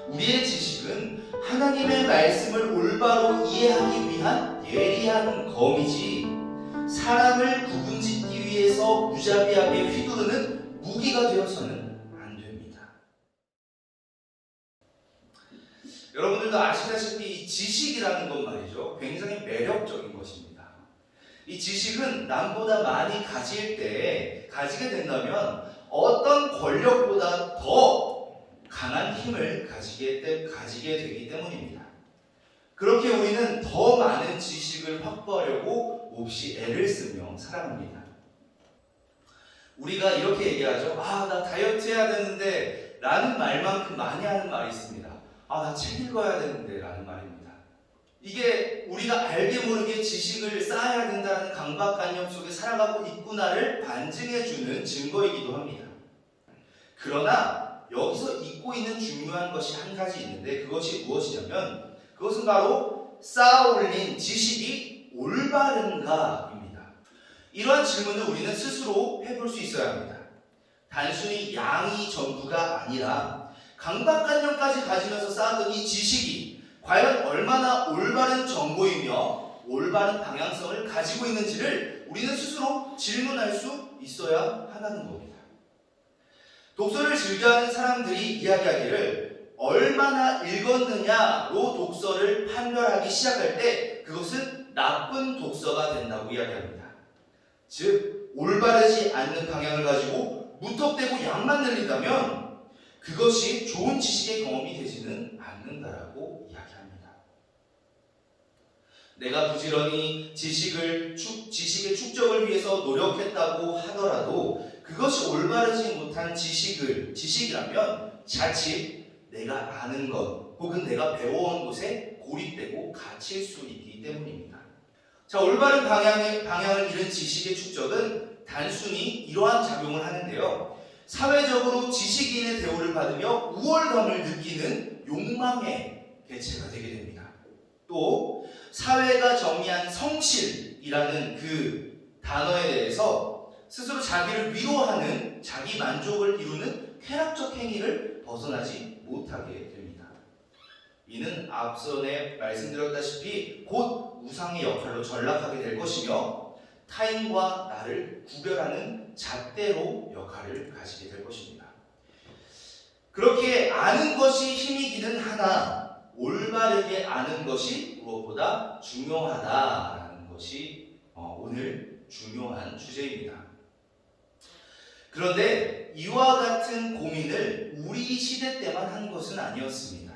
우리의 지식은 하나님의 말씀을 올바로 이해하기 위한 예리한 검이지 사람을 구분짓기 위해서 무자비하게 휘두르는 무기가 되어서는 안 됩니다. 여러분들도 아시다시피 이 지식이라는 것 말이죠. 굉장히 매력적인 것입니다. 이 지식은 남보다 많이 가지게 된다면 어떤 권력보다 더 강한 힘을 가지게 되기 때문입니다. 그렇게 우리는 더 많은 지식을 확보하려고 몹시 애를 쓰며 살아갑니다. 우리가 이렇게 얘기하죠. 나 다이어트 해야 되는데 라는 말만큼 많이 하는 말이 있습니다. 나 책 읽어야 되는데 라는 말입니다. 이게 우리가 알게 모르게 지식을 쌓아야 된다는 강박관념 속에 살아가고 있구나를 반증해주는 증거이기도 합니다. 그러나 여기서 잊고 있는 중요한 것이 한 가지 있는데 그것이 무엇이냐면 그것은 바로 쌓아 올린 지식이 올바른가입니다. 이러한 질문을 우리는 스스로 해볼 수 있어야 합니다. 단순히 양이 전부가 아니라 강박관념까지 가지면서 쌓았던 이 지식이 과연 얼마나 올바른 정보이며 올바른 방향성을 가지고 있는지를 우리는 스스로 질문할 수 있어야 한다는 겁니다. 독서를 즐겨하는 사람들이 이야기하기를 얼마나 읽었느냐로 독서를 판별하기 시작할 때 그것은 나쁜 독서가 된다고 이야기합니다. 즉 올바르지 않는 방향을 가지고 무턱대고 양만 늘린다면 그것이 좋은 지식의 경험이 되지는 않는다라고 이야기합니다. 내가 부지런히 지식의 축적을 위해서 노력했다고 하더라도 그것이 올바르지 못한 지식이라면 자칫 내가 아는 것 혹은 내가 배워온 곳에 고립되고 갇힐 수 있기 때문입니다. 자, 올바른 방향을 잃은 지식의 축적은 단순히 이러한 작용을 하는데요. 사회적으로 지식인의 대우를 받으며 우월감을 느끼는 욕망의 개체가 되게 됩니다. 또 사회가 정의한 성실이라는 그 단어에 대해서 스스로 자기를 위로하는 자기 만족을 이루는 쾌락적 행위를 벗어나지 못하게 됩니다. 이는 앞선에 말씀드렸다시피 곧 우상의 역할로 전락하게 될 것이며 타인과 나를 구별하는 잣대로 역할을 가지게 될 것입니다. 그렇게 아는 것이 힘이기는 하나 올바르게 아는 것이 무엇보다 중요하다라는 것이 오늘 중요한 주제입니다. 그런데 이와 같은 고민을 우리 시대 때만 한 것은 아니었습니다.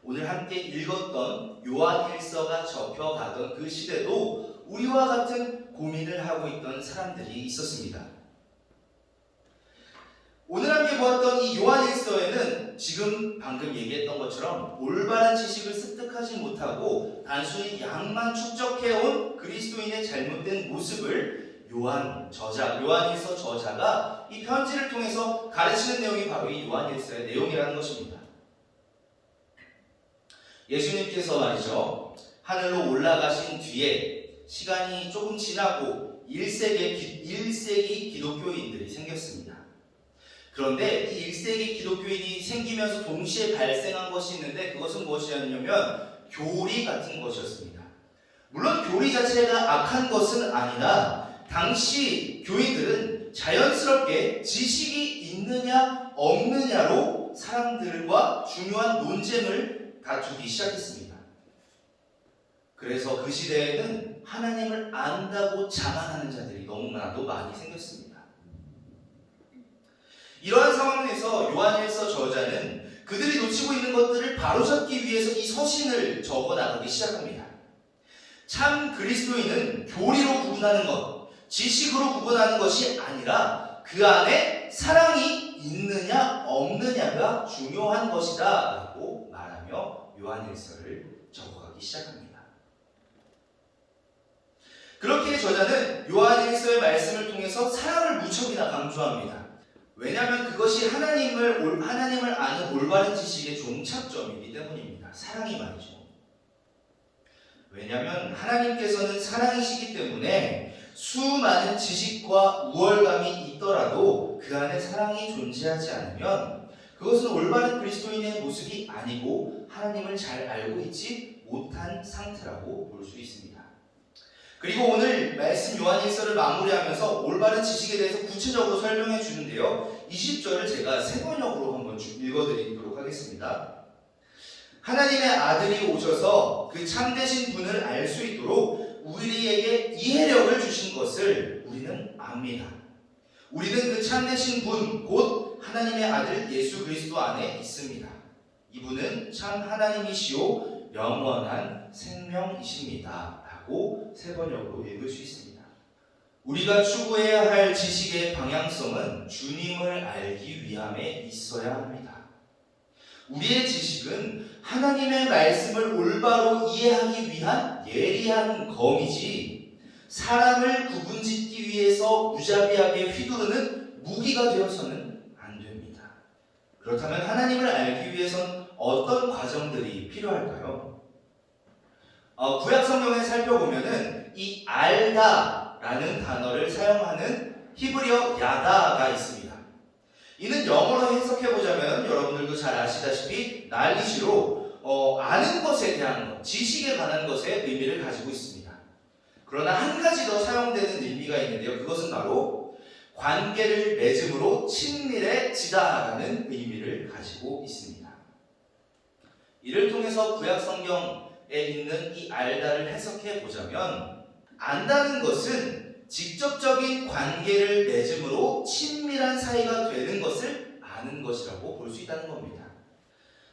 오늘 함께 읽었던 요한일서가 접혀가던 그 시대도 우리와 같은 고민을 하고 있던 사람들이 있었습니다. 오늘 함께 보았던 이 요한일서에는 지금 방금 얘기했던 것처럼 올바른 지식을 습득하지 못하고 단순히 양만 축적해온 그리스도인의 잘못된 모습을 요한일서 저자가 이 편지를 통해서 가르치는 내용이 바로 이 요한일서의 내용이라는 것입니다. 예수님께서 말이죠. 하늘로 올라가신 뒤에 시간이 조금 지나고 1세기 기독교인들이 생겼습니다. 그런데 이 1세기 기독교인이 생기면서 동시에 발생한 것이 있는데 그것은 무엇이었냐면 교리 같은 것이었습니다. 물론 교리 자체가 악한 것은 아니라 당시 교인들은 자연스럽게 지식이 있느냐 없느냐로 사람들과 중요한 논쟁을 다투기 시작했습니다. 그래서 그 시대에는 하나님을 안다고 자만하는 자들이 너무나도 많이 생겼습니다. 이러한 상황에서 요한일서 저자는 그들이 놓치고 있는 것들을 바로잡기 위해서 이 서신을 적어나가기 시작합니다. 참 그리스도인은 교리로 구분하는 것, 지식으로 구분하는 것이 아니라 그 안에 사랑이 있느냐 없느냐가 중요한 것이다 라고 말하며 요한일서를 적어가기 시작합니다. 그렇게 저자는 요한일서의 말씀을 통해서 사랑을 무척이나 강조합니다. 왜냐하면 그것이 하나님을 아는 올바른 지식의 종착점이기 때문입니다. 사랑이 말이죠. 왜냐하면 하나님께서는 사랑이시기 때문에 수많은 지식과 우월감이 있더라도 그 안에 사랑이 존재하지 않으면 그것은 올바른 그리스도인의 모습이 아니고 하나님을 잘 알고 있지 못한 상태라고 볼 수 있습니다. 그리고 오늘 말씀 요한일서를 마무리하면서 올바른 지식에 대해서 구체적으로 설명해 주는데요. 20절을 제가 세 번역으로 한번 읽어드리도록 하겠습니다. 하나님의 아들이 오셔서 그 참되신 분을 알 수 있도록 우리에게 이해력을 주신 것을 우리는 압니다. 우리는 그 참되신 분, 곧 하나님의 아들 예수 그리스도 안에 있습니다. 이분은 참 하나님이시오 영원한 생명이십니다. 라고 세 번역으로 읽을 수 있습니다. 우리가 추구해야 할 지식의 방향성은 주님을 알기 위함에 있어야 합니다. 우리의 지식은 하나님의 말씀을 올바로 이해하기 위한 예리한 검이지 사람을 구분짓기 위해서 무자비하게 휘두르는 무기가 되어서는 안 됩니다. 그렇다면 하나님을 알기 위해선 어떤 과정들이 필요할까요? 구약 성경에 살펴보면은 이 알다라는 단어를 사용하는 히브리어 야다가 있습니다. 이는 영어로 해석해보자면 여러분들도 잘 아시다시피 knowledge로 아는 것에 대한 것, 지식에 관한 것의 의미를 가지고 있습니다. 그러나 한 가지 더 사용되는 의미가 있는데요. 그것은 바로 관계를 맺음으로 친밀해지다라는 의미를 가지고 있습니다. 이를 통해서 구약 성경에 있는 이 알다를 해석해보자면 안다는 것은 직접적인 관계를 맺음으로 친밀한 사이가 되는 것을 아는 것이라고 볼 수 있다는 겁니다.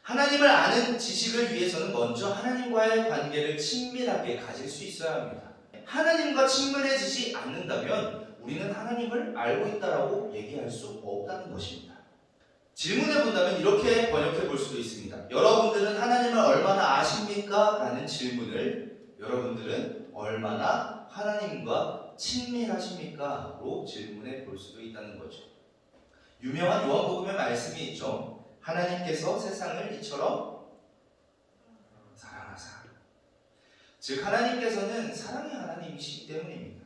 하나님을 아는 지식을 위해서는 먼저 하나님과의 관계를 친밀하게 가질 수 있어야 합니다. 하나님과 친밀해지지 않는다면 우리는 하나님을 알고 있다라고 얘기할 수 없다는 것입니다. 질문해 본다면 이렇게 번역해 볼 수도 있습니다. 여러분들은 하나님을 얼마나 아십니까? 라는 질문을 여러분들은 얼마나 하나님과 친밀하십니까? 로 질문해 볼 수도 있다는 거죠. 유명한 요한복음의 말씀이 있죠. 하나님께서 세상을 이처럼 사랑하사. 즉 하나님께서는 사랑의 하나님이시기 때문입니다.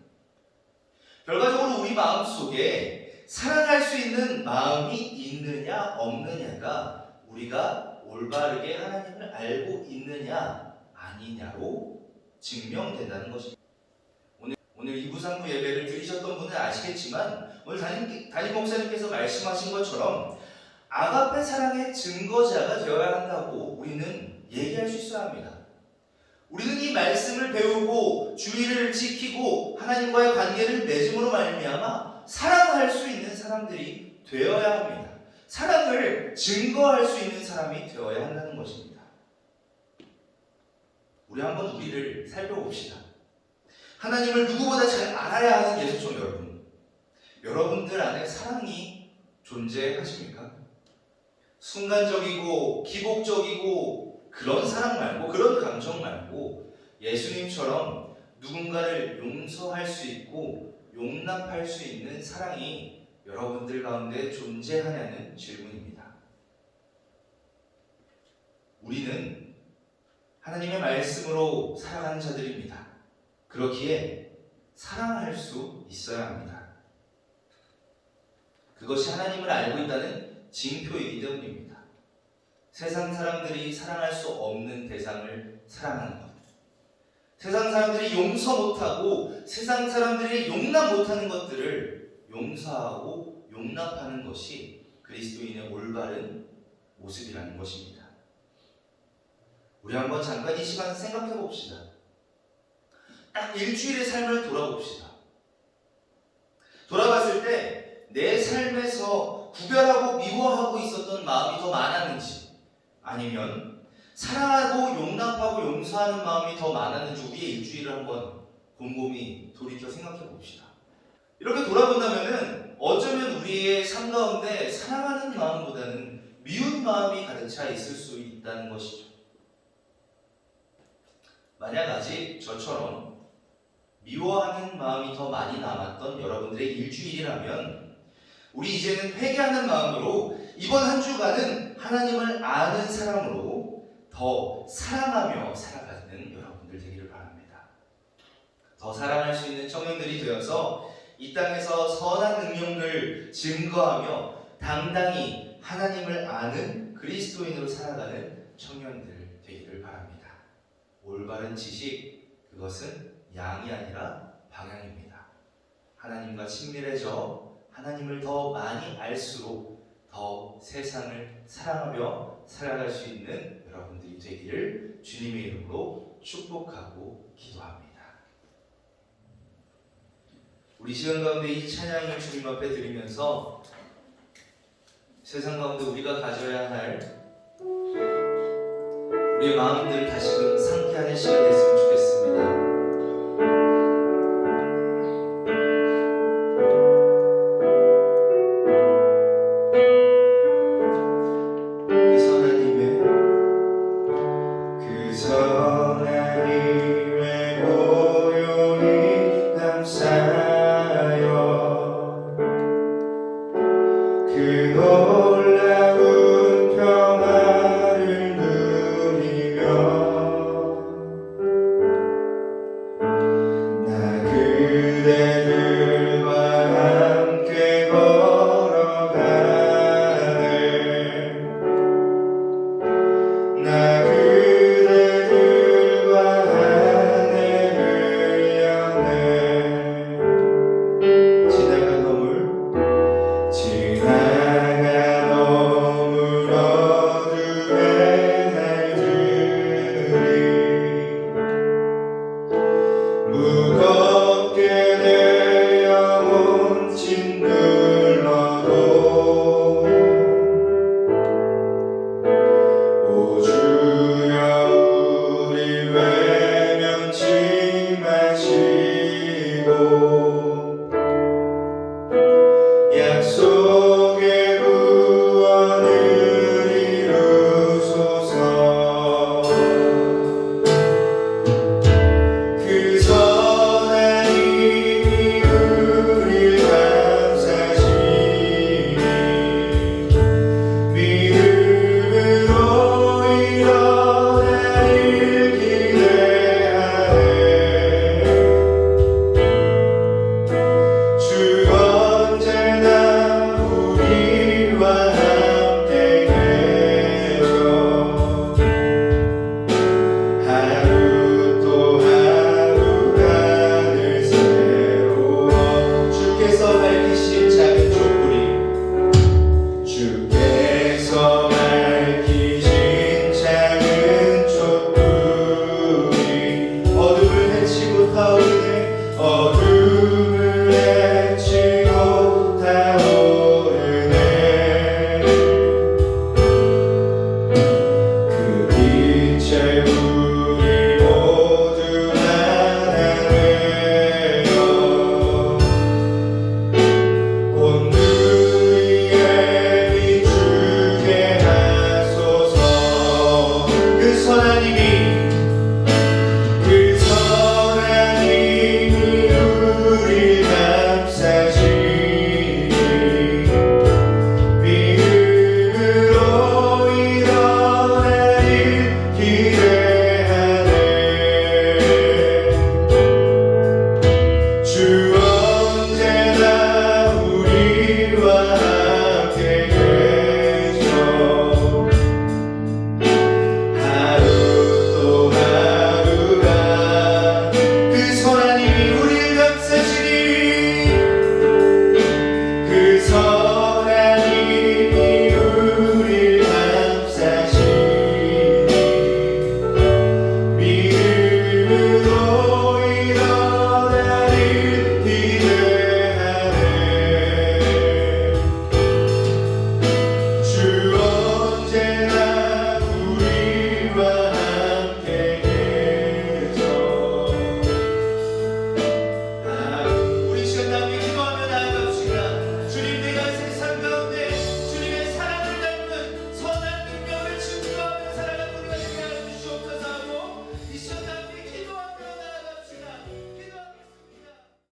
결과적으로 우리 마음속에 사랑할 수 있는 마음이 있느냐 없느냐가 우리가 올바르게 하나님을 알고 있느냐 아니냐로 증명된다는 것입니다. 오늘 2부 3부 예배를 들으셨던 분은 아시겠지만 오늘 담임 목사님께서 말씀하신 것처럼 아가페 사랑의 증거자가 되어야 한다고 우리는 얘기할 수 있어야 합니다. 우리는 이 말씀을 배우고 주의를 지키고 하나님과의 관계를 맺음으로 말미암아 사랑할 수 있는 사람들이 되어야 합니다. 사랑을 증거할 수 있는 사람이 되어야 한다는 것입니다. 우리 한번 우리를 살펴봅시다. 하나님을 누구보다 잘 알아야 하는 예수종 여러분, 여러분들 안에 사랑이 존재하십니까? 순간적이고 기복적이고 그런 사랑 말고, 그런 감정 말고 예수님처럼 누군가를 용서할 수 있고 용납할 수 있는 사랑이 여러분들 가운데 존재하냐는 질문입니다. 우리는 하나님의 말씀으로 살아가는 자들입니다. 그렇기에 사랑할 수 있어야 합니다. 그것이 하나님을 알고 있다는 징표이기 때문입니다. 세상 사람들이 사랑할 수 없는 대상을 사랑하는 것, 세상 사람들이 용서 못하고 세상 사람들이 용납 못하는 것들을 용서하고 용납하는 것이 그리스도인의 올바른 모습이라는 것입니다. 우리 한번 잠깐 이 시간 생각해 봅시다. 딱 일주일의 삶을 돌아봅시다. 돌아봤을 때 내 삶에서 구별하고 미워하고 있었던 마음이 더 많았는지, 아니면 사랑하고 용납하고 용서하는 마음이 더 많았는지 우리의 일주일을 한번 곰곰이 돌이켜 생각해 봅시다. 이렇게 돌아본다면 어쩌면 우리의 삶 가운데 사랑하는 마음보다는 미운 마음이 가득 차 있을 수 있다는 것이죠. 만약 아직 저처럼 미워하는 마음이 더 많이 남았던 여러분들의 일주일이라면 우리 이제는 회개하는 마음으로 이번 한 주간은 하나님을 아는 사람으로 더 사랑하며 살아가는 여러분들 되기를 바랍니다. 더 사랑할 수 있는 청년들이 되어서 이 땅에서 선한 능력을 증거하며 당당히 하나님을 아는 그리스도인으로 살아가는 청년들 되기를 바랍니다. 올바른 지식, 그것은 양이 아니라 방향입니다. 하나님과 친밀해져 하나님을 더 많이 알수록 더 세상을 사랑하며 살아갈 수 있는 여러분들이 되기를 주님의 이름으로 축복하고 기도합니다. 우리 시간 가운데 이 찬양을 주님 앞에 드리면서 세상 가운데 우리가 가져야 할 우리의 마음들을 다시금 상기하는 시간이 됐으면 좋겠습니다. 나